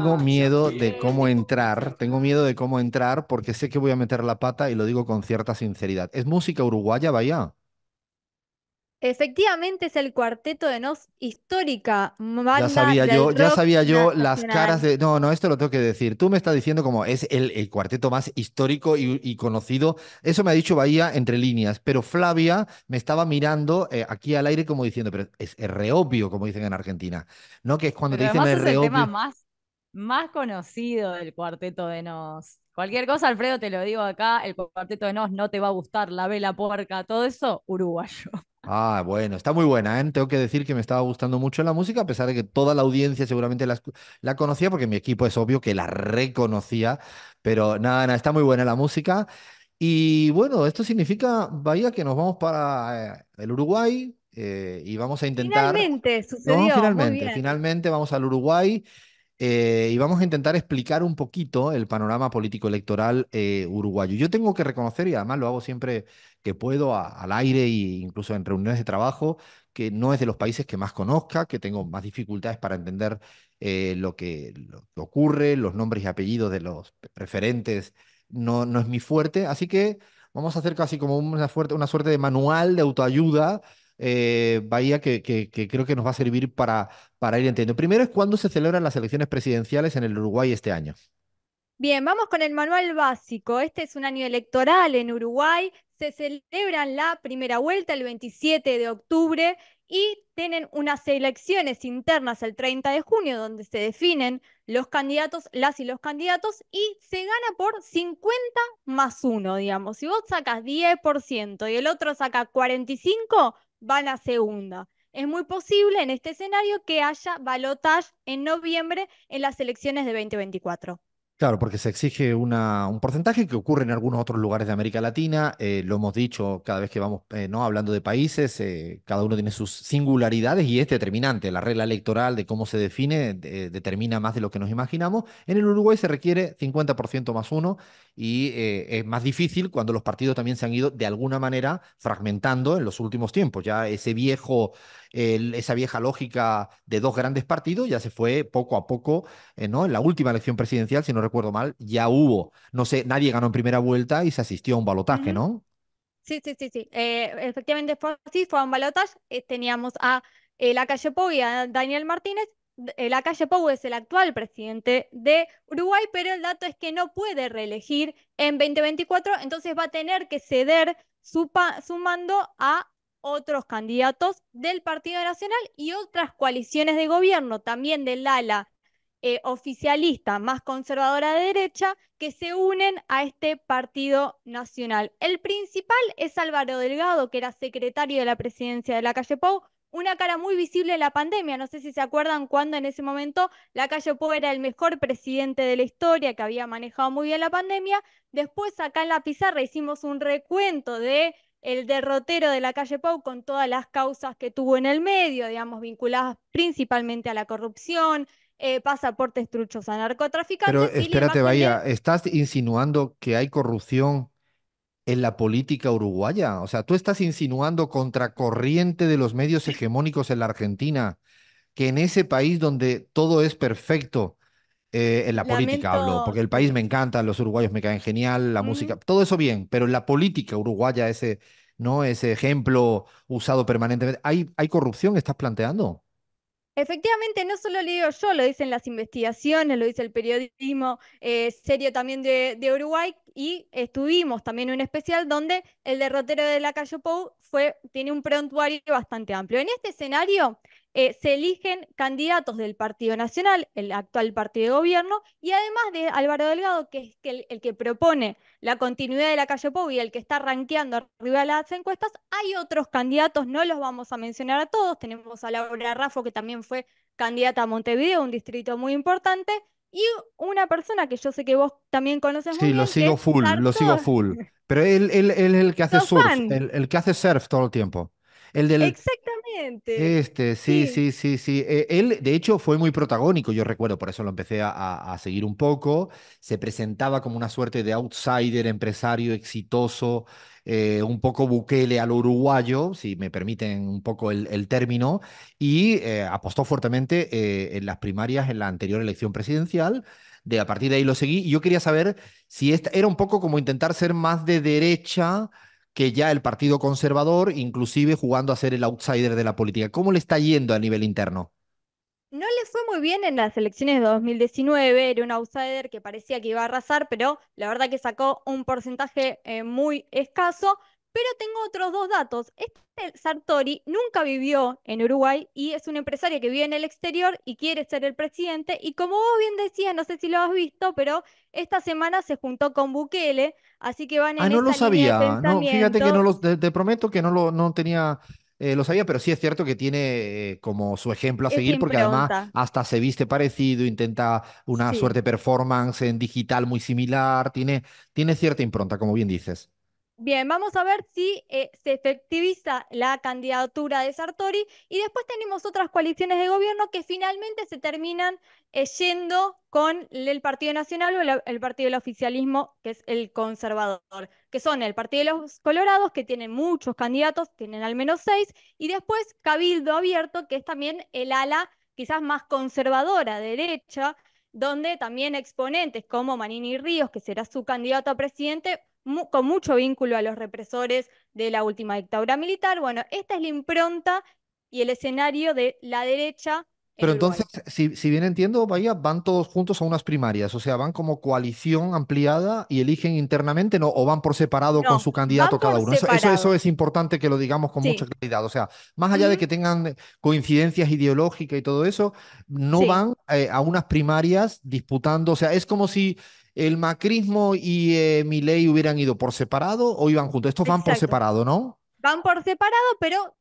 tengo Ay, lo miedo de cómo quiero. entrar, tengo miedo de cómo entrar porque sé que voy a meter la pata y lo digo con cierta sinceridad. ¿Es música uruguaya, Bahía? Efectivamente es el Cuarteto de Nos, histórica banda del Ya rock sabía yo las caras nacional. de... No, no, esto lo tengo que decir. Tú me estás diciendo como es el cuarteto más histórico y conocido. Eso me ha dicho Bahía entre líneas, pero Flavia me estaba mirando aquí al aire como diciendo, pero es re obvio, como dicen en Argentina. ¿No? Que es cuando te Pero dicen además es es re el tema obvio. más conocido del Cuarteto de Nos. Cualquier cosa, Alfredo, te lo digo acá, el Cuarteto de Nos no te va a gustar, la vela puerca, todo eso, uruguayo. Ah, bueno, está muy buena, ¿eh? Tengo que decir que me estaba gustando mucho la música, a pesar de que toda la audiencia seguramente la conocía, porque mi equipo es obvio que la reconocía, pero nada, nada, está muy buena la música. Y bueno, esto significa, Bahía, que nos vamos para el Uruguay y vamos a intentar, Finalmente no, sucedió, muy finalmente, bien. finalmente vamos al Uruguay y vamos a intentar explicar un poquito el panorama político electoral uruguayo. Yo tengo que reconocer, y además lo hago siempre que puedo al aire e incluso en reuniones de trabajo, que no es de los países que más conozca, que tengo más dificultades para entender lo que ocurre, los nombres y apellidos de los referentes, no, no es mi fuerte, así que vamos a hacer casi como una suerte de manual de autoayuda. Bahía que creo que nos va a servir para ir entendiendo. Primero es cuándo se celebran las elecciones presidenciales en el Uruguay este año. Bien, vamos con el manual básico. Este es un año electoral en Uruguay. Se celebran la primera vuelta el 27 de octubre y tienen unas elecciones internas el 30 de junio donde se definen los candidatos, las y los candidatos y se gana por 50 más uno, digamos. Si vos sacas 10% y el otro saca 45, van a segunda. Es muy posible en este escenario que haya balotaje en noviembre en las elecciones de 2024. Claro, porque se exige un porcentaje que ocurre en algunos otros lugares de América Latina. Lo hemos dicho cada vez que vamos ¿no? hablando de países, cada uno tiene sus singularidades y es determinante. La regla electoral de cómo se define determina más de lo que nos imaginamos. En el Uruguay se requiere 50% más uno y es más difícil cuando los partidos también se han ido de alguna manera fragmentando en los últimos tiempos. Ya esa vieja lógica de dos grandes partidos ya se fue poco a poco ¿no? En la última elección presidencial, si no recuerdo mal, ya hubo, no sé, nadie ganó en primera vuelta y se asistió a un balotaje, Ujú. ¿no? Sí, sí, sí, sí. Efectivamente fue así, fue a un balotaje. Teníamos a Lacalle Pou y a Daniel Martínez. Lacalle Pou es el actual presidente de Uruguay, pero el dato es que no puede reelegir en 2024, entonces va a tener que ceder su mando a otros candidatos del Partido Nacional y otras coaliciones de gobierno, también del ala oficialista más conservadora de derecha, que se unen a este partido nacional. El principal es Álvaro Delgado, que era secretario de la presidencia de la Calle Pou, una cara muy visible en la pandemia. No sé si se acuerdan cuando en ese momento la Calle Pou era el mejor presidente de la historia, que había manejado muy bien la pandemia. Después acá en la pizarra hicimos un recuento de el derrotero de la Calle Pou con todas las causas que tuvo en el medio, digamos, vinculadas principalmente a la corrupción, pasaportes truchos a Pero narcotraficantes y la espérate, imagen Bahía, de ¿estás insinuando que hay corrupción en la política uruguaya? O sea, tú estás insinuando contracorriente de los medios hegemónicos en la Argentina, que en ese país donde todo es perfecto, en la política hablo, lamento, porque el país me sí. encanta, los uruguayos me caen genial, la Ujú. música, todo eso bien, pero en la política uruguaya, ¿no? Ese ejemplo usado permanentemente, ¿hay corrupción, estás planteando? Efectivamente, no solo lo digo yo, lo dicen las investigaciones, lo dice el periodismo serio también de Uruguay, y estuvimos también en un especial donde el derrotero de la Calle Pou tiene un prontuario bastante amplio. En este escenario se eligen candidatos del Partido Nacional, el actual partido de gobierno, y además de Álvaro Delgado, que es el que propone la continuidad de la Calle Pou y el que está rankeando arriba de las encuestas, hay otros candidatos, no los vamos a mencionar a todos. Tenemos a Laura Raffo, que también fue candidata a Montevideo, un distrito muy importante, y una persona que yo sé que vos también conoces muy Sí, bien, que es lo sigo Sartor. full. Pero él es el que hace ¿Sos surf, fan? el que hace surf todo el tiempo. El del Exactamente. Sí, Sí. sí, sí, sí. Él, de hecho, fue muy protagónico, yo recuerdo, por eso lo empecé a seguir un poco. Se presentaba como una suerte de outsider, empresario exitoso, un poco Bukele al uruguayo, si me permiten un poco el término, y apostó fuertemente en las primarias en la anterior elección presidencial. A partir de ahí lo seguí y yo quería saber si esta era un poco como intentar ser más de derecha que ya el Partido Conservador, inclusive jugando a ser el outsider de la política. ¿Cómo le está yendo a nivel interno? No le fue muy bien en las elecciones de 2019, era un outsider que parecía que iba a arrasar, pero la verdad que sacó un porcentaje muy escaso. Pero tengo otros dos datos. Este Sartori nunca vivió en Uruguay y es un empresario que vive en el exterior y quiere ser el presidente. Y como vos bien decías, no sé si lo has visto, pero esta semana se juntó con Bukele, así que van Ah, en no lo esa línea de sabía. No, fíjate que pensamiento. te prometo que no tenía, lo sabía, pero sí es cierto que tiene como su ejemplo a Esa seguir, porque además impronta. hasta se viste parecido, intenta una Sí. suerte performance en digital muy similar, tiene cierta impronta, como bien dices. Bien, vamos a ver si se efectiviza la candidatura de Sartori y después tenemos otras coaliciones de gobierno que finalmente se terminan yendo con el Partido Nacional o el partido del oficialismo, que es el conservador, que son el Partido de los Colorados, que tienen muchos candidatos, tienen al menos 6, y después Cabildo Abierto, que es también el ala quizás más conservadora, derecha, donde también exponentes como Manini Ríos, que será su candidato a presidente, con mucho vínculo a los represores de la última dictadura militar. Bueno, esta es la impronta y el escenario de la derecha Pero en entonces, Uruguay. si bien entiendo, vaya, van todos juntos a unas primarias, o sea, van como coalición ampliada y eligen internamente, ¿no? O van por separado con No, su candidato van cada por uno. Eso separado. es importante que lo digamos con mucha Sí, claridad. O sea, más allá de ujú, que tengan coincidencias ideológicas y todo eso, no sí, van a unas primarias disputando. O sea, es como si el macrismo y Milei hubieran ido por separado o iban juntos. Estos van por exacto. separado, ¿no? Van por separado, pero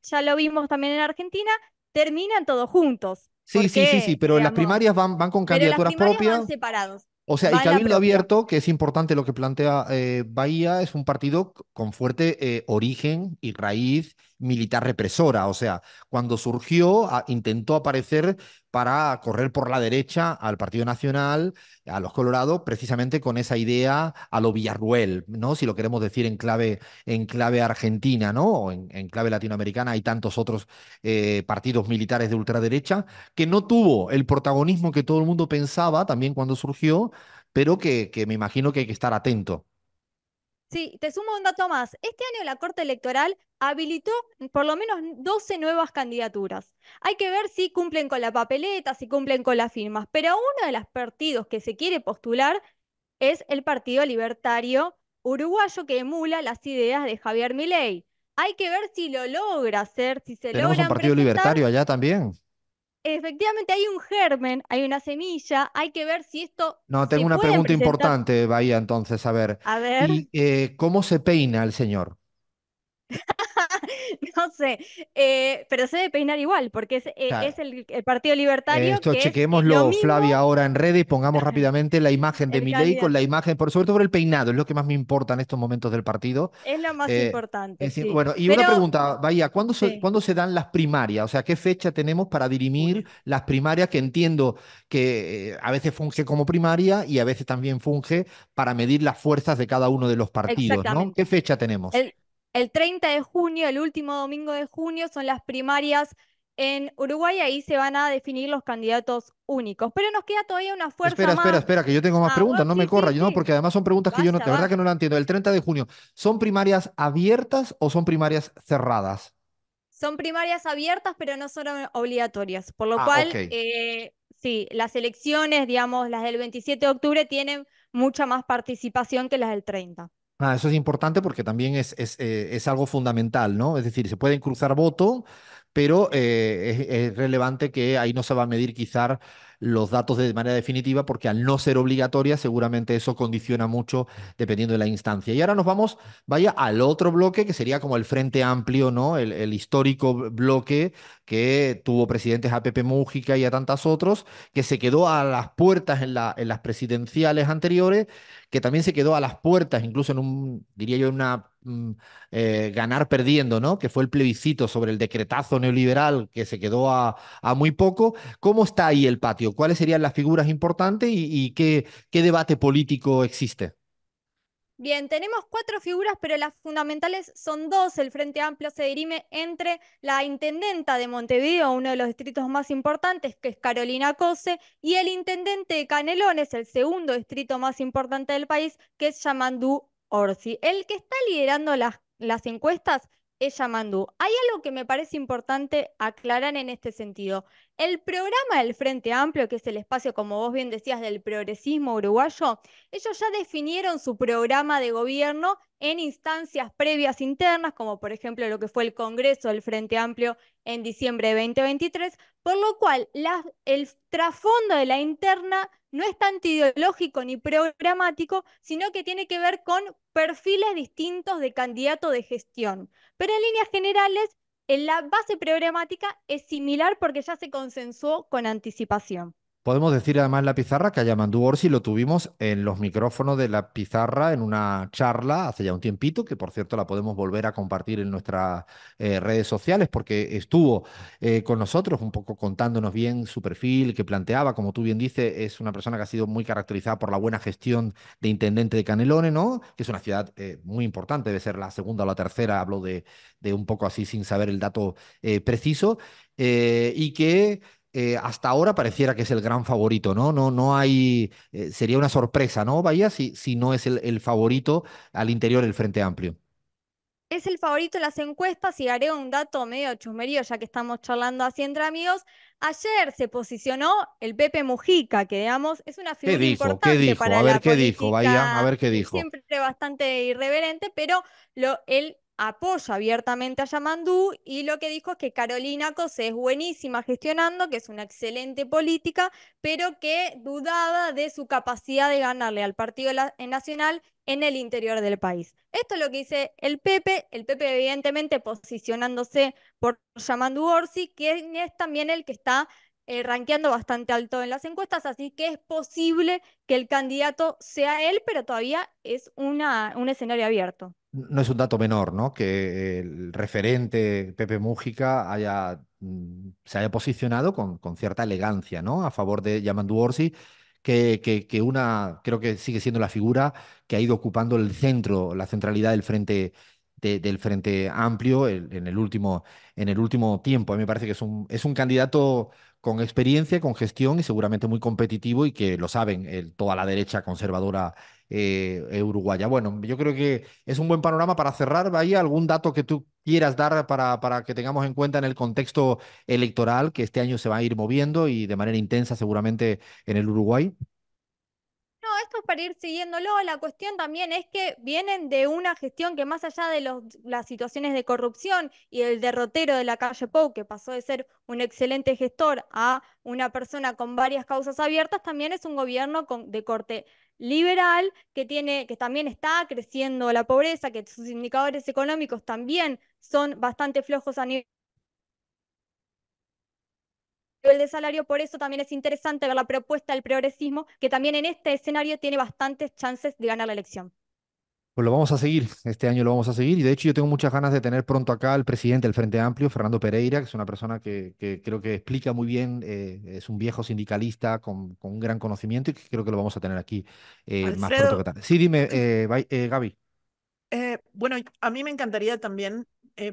ya lo vimos también en Argentina, terminan todos juntos, Sí, porque, pero en las digamos, primarias van con pero las candidaturas primarias van propias. separados, O sea, y va en la Cabildo propia. Abierto, que es importante lo que plantea Bahía, es un partido con fuerte origen y raíz militar represora. O sea, cuando surgió, intentó aparecer para correr por la derecha al Partido Nacional, a los Colorados, precisamente con esa idea a lo Villarruel, ¿no? Si lo queremos decir en clave argentina, ¿no? O en clave latinoamericana, hay tantos otros partidos militares de ultraderecha que no tuvo el protagonismo que todo el mundo pensaba también cuando surgió, pero que me imagino que hay que estar atento. Sí, te sumo un dato más. Este año la Corte Electoral habilitó por lo menos 12 nuevas candidaturas. Hay que ver si cumplen con la papeleta, si cumplen con las firmas. Pero uno de los partidos que se quiere postular es el Partido Libertario Uruguayo, que emula las ideas de Javier Milei. Hay que ver si lo logra hacer, si se Tenemos un logran partido presentar. libertario allá también. Efectivamente hay un germen, hay una semilla. Hay que ver si esto No, tengo se una pueden pregunta presentar. importante, Bahía, entonces, a ver. A ver. ¿Y cómo se peina el señor? No sé, pero se debe peinar igual, porque O sea, es el Partido Libertario, esto que es lo chequémoslo, Flavia, mismo ahora en redes y pongamos rápidamente la imagen de el Milei con candidato. la imagen, por sobre todo por el peinado, es lo que más me importa en estos momentos del partido. Es lo más Eh, importante, sí. bueno, y una Pero, pregunta, Bahía, sí, ¿cuándo se dan las primarias? O sea, ¿qué fecha tenemos para dirimir junio. las primarias? Que entiendo que a veces funge como primaria y a veces también funge para medir las fuerzas de cada uno de los partidos, ¿no? ¿Qué Exactamente. fecha tenemos? El, el 30 de junio, el último domingo de junio, son las primarias en Uruguay, ahí se van a definir los candidatos únicos. Pero nos queda todavía una fuerza más. Espera, que yo tengo más Ah, preguntas, no me sí, corra, sí, yo no, sí. porque además son preguntas que yo no, Vaya, de verdad que va. no la entiendo. El 30 de junio, ¿son primarias abiertas o son primarias cerradas? Son primarias abiertas, pero no son obligatorias, por lo Ah, ok. cual, sí, las elecciones, digamos, las del 27 de octubre tienen mucha más participación que las del 30. Ah, eso es importante porque también es algo fundamental, ¿no? Es decir, se pueden cruzar votos, pero es relevante que ahí no se va a medir quizá los datos de manera definitiva porque al no ser obligatoria seguramente eso condiciona mucho dependiendo de la instancia. Y ahora nos vamos, vaya, al otro bloque que sería como el Frente Amplio, ¿no? El histórico bloque que tuvo presidentes a Pepe Mújica y a tantos otros, que se quedó a las puertas en las presidenciales anteriores, que también se quedó a las puertas, incluso en un, diría yo, en una ganar perdiendo, ¿no? Que fue el plebiscito sobre el decretazo neoliberal, que se quedó a muy poco. ¿Cómo está ahí el patio? ¿Cuáles serían las figuras importantes y qué debate político existe? Bien, tenemos cuatro figuras, pero las fundamentales son dos. El Frente Amplio se dirime entre la intendenta de Montevideo, uno de los distritos más importantes, que es Carolina Cose, y el intendente de Canelones, el segundo distrito más importante del país, que es Yamandú Orsi. El que está liderando las encuestas es Yamandú. Hay algo que me parece importante aclarar en este sentido. El programa del Frente Amplio, que es el espacio, como vos bien decías, del progresismo uruguayo, ellos ya definieron su programa de gobierno en instancias previas internas, como por ejemplo lo que fue el Congreso del Frente Amplio en diciembre de 2023, por lo cual el trasfondo de la interna no es tanto ideológico ni programático, sino que tiene que ver con perfiles distintos de candidato de gestión. Pero en líneas generales, en la base programática es similar porque ya se consensuó con anticipación. Podemos decir además la pizarra que a Yamandu Orsi lo tuvimos en los micrófonos de la pizarra en una charla hace ya un tiempito, que por cierto la podemos volver a compartir en nuestras redes sociales porque estuvo con nosotros un poco contándonos bien su perfil que planteaba, como tú bien dices, es una persona que ha sido muy caracterizada por la buena gestión de intendente de Canelones, ¿no? Que es una ciudad muy importante, debe ser la segunda o la tercera, hablo de un poco así sin saber el dato preciso, y que hasta ahora pareciera que es el gran favorito, ¿no? No hay, sería una sorpresa, ¿no, Bahía? Si no es el favorito al interior del Frente Amplio. Es el favorito en las encuestas y haré un dato medio chusmerío, ya que estamos charlando así entre amigos. Ayer se posicionó el Pepe Mujica, que digamos es una ¿Qué figura dijo? ¿Qué importante dijo? A para ver la qué dijo, Bahía, a política, ver qué dijo. siempre bastante irreverente, pero él apoya abiertamente a Yamandú y lo que dijo es que Carolina Cose es buenísima gestionando, que es una excelente política, pero que dudaba de su capacidad de ganarle al Partido Nacional en el interior del país. Esto es lo que dice el Pepe evidentemente posicionándose por Yamandu Orsi, quien es también el que está rankeando bastante alto en las encuestas, así que es posible que el candidato sea él, pero todavía es un escenario abierto. No es un dato menor, ¿no? Que el referente Pepe Mújica se haya posicionado con cierta elegancia, ¿no? A favor de Yamandu Orsi, que creo que sigue siendo la figura que ha ido ocupando el centro, la centralidad del frente, del Frente Amplio en el último tiempo. A mí me parece que es un candidato con experiencia, con gestión y seguramente muy competitivo y que lo saben toda la derecha conservadora uruguaya. Bueno, yo creo que es un buen panorama para cerrar. ¿Bahía algún dato que tú quieras dar para que tengamos en cuenta en el contexto electoral que este año se va a ir moviendo y de manera intensa seguramente en el Uruguay? No, esto es para ir siguiéndolo. La cuestión también es que vienen de una gestión que más allá de las situaciones de corrupción y el derrotero de la calle Pou, que pasó de ser un excelente gestor a una persona con varias causas abiertas, también es un gobierno de corte liberal que también está creciendo la pobreza, que sus indicadores económicos también son bastante flojos a nivel de salario. Por eso también es interesante ver la propuesta del progresismo, que también en este escenario tiene bastantes chances de ganar la elección. Pues lo vamos a seguir, este año lo vamos a seguir y de hecho yo tengo muchas ganas de tener pronto acá al presidente del Frente Amplio, Fernando Pereira, que es una persona que creo que explica muy bien, es un viejo sindicalista con un gran conocimiento y que creo que lo vamos a tener aquí más pronto que Alfredo, tarde. Sí, dime, Gaby. bueno, a mí me encantaría también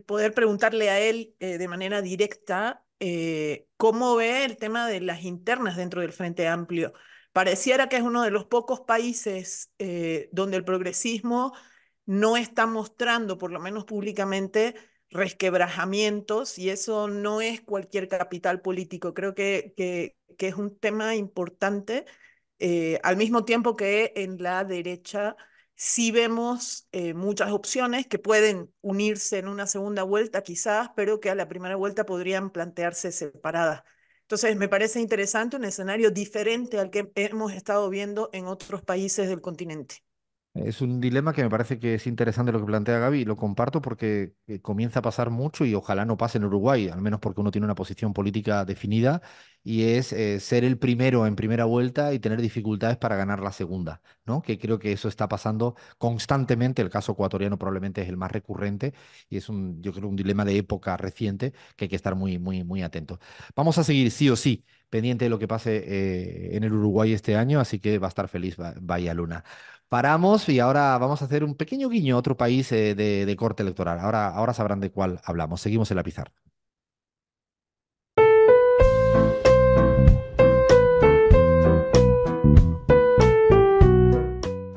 poder preguntarle a él de manera directa cómo ve el tema de las internas dentro del Frente Amplio. Pareciera que es uno de los pocos países donde el progresismo no está mostrando, por lo menos públicamente, resquebrajamientos y eso no es cualquier capital político. Creo que es un tema importante, al mismo tiempo que en la derecha sí vemos muchas opciones que pueden unirse en una segunda vuelta quizás, pero que a la primera vuelta podrían plantearse separadas. Entonces, me parece interesante un escenario diferente al que hemos estado viendo en otros países del continente. Es un dilema que me parece que es interesante lo que plantea Gaby y lo comparto porque comienza a pasar mucho y ojalá no pase en Uruguay, al menos porque uno tiene una posición política definida y es ser el primero en primera vuelta y tener dificultades para ganar la segunda, ¿no? Que creo que eso está pasando constantemente. El caso ecuatoriano probablemente es el más recurrente y es yo creo, un dilema de época reciente que hay que estar muy, muy, muy atentos. Vamos a seguir sí o sí pendiente de lo que pase en el Uruguay este año, así que va a estar feliz Bahía Luna. Paramos y ahora vamos a hacer un pequeño guiño a otro país de corte electoral. Ahora sabrán de cuál hablamos. Seguimos en la pizarra.